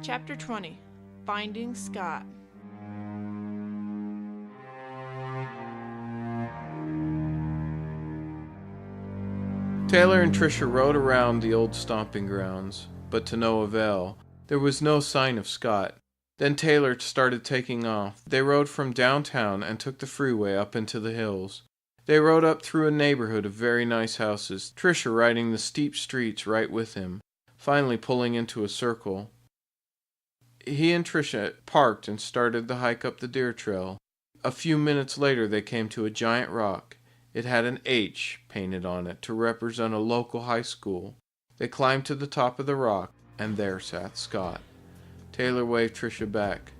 Chapter 20. Finding Scott. Taylor and Tricia rode around the old stomping grounds, but to no avail. There was no sign of Scott. Then Taylor started taking off. They rode from downtown and took the freeway up into the hills. They rode up through a neighborhood of very nice houses, Tricia riding the steep streets right with him, finally pulling into a circle. He and Tricia parked and started the hike up the deer trail. A few minutes later they came to a giant rock. It had an H painted on it to represent a local high school. They climbed to the top of the rock, and there sat Scott. Taylor waved Tricia back.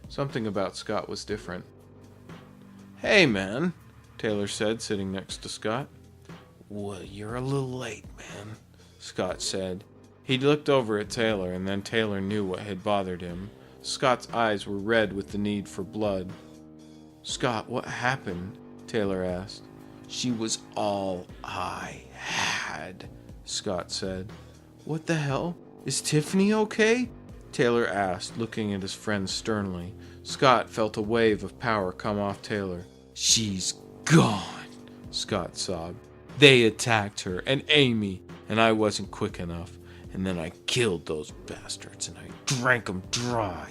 Something about Scott was different. "Hey, man," Taylor said, sitting next to Scott. "Well, you're a little late, man," Scott said. He looked over at Taylor, and then Taylor knew what had bothered him. Scott's eyes were red with the need for blood. "Scott, what happened?" Taylor asked. "She was all I had," Scott said. "What the hell? Is Tiffany okay?" Taylor asked, looking at his friend sternly. Scott felt a wave of power come off Taylor. "She's gone," Scott sobbed. "They attacked her and Amy, and I wasn't quick enough. And then I killed those bastards, and I drank them dry."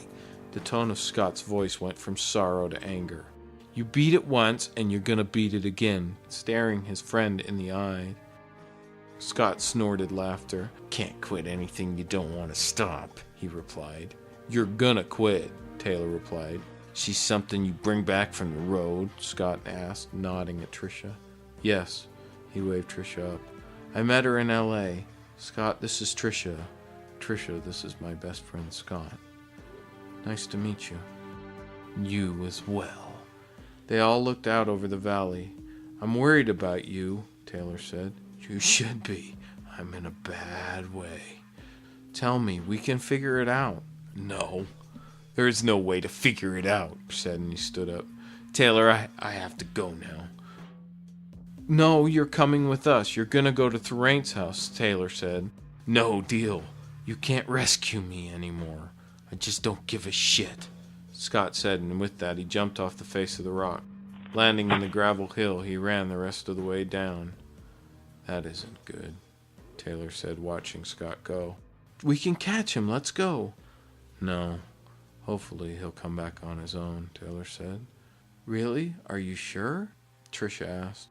The tone of Scott's voice went from sorrow to anger. "You beat it once, and you're gonna beat it again," staring his friend in the eye. Scott snorted laughter. "Can't quit anything you don't want to stop," he replied. "You're gonna quit," Taylor replied. "She's something you bring back from the road?" Scott asked, nodding at Tricia. "Yes," he waved Tricia up. "I met her in L.A. Scott, this is Tricia. Tricia, this is my best friend Scott. Nice to meet you." "You as well." They all looked out over the valley. "I'm worried about you," Taylor said. "You should be. I'm in a bad way." "Tell me, we can figure it out." "No, there is no way to figure it out," he said, and he stood up. "Taylor, I have to go now." "No, you're coming with us. You're gonna go to Thoraine's house," Taylor said. "No deal. You can't rescue me anymore. I just don't give a shit," Scott said, and with that he jumped off the face of the rock. Landing in the gravel hill, he ran the rest of the way down. "That isn't good," Taylor said, watching Scott go. "We can catch him. Let's go." "No. Hopefully he'll come back on his own," Taylor said. "Really? Are you sure?" Tricia asked.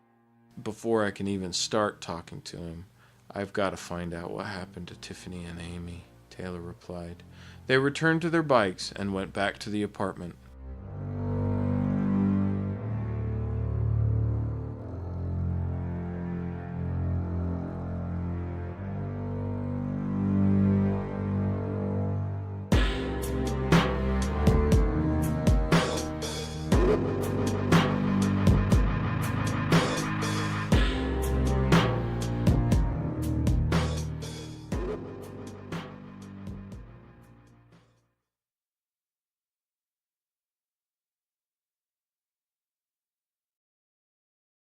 "Before I can even start talking to him, I've got to find out what happened to Tiffany and Amy," Taylor replied. They returned to their bikes and went back to the apartment.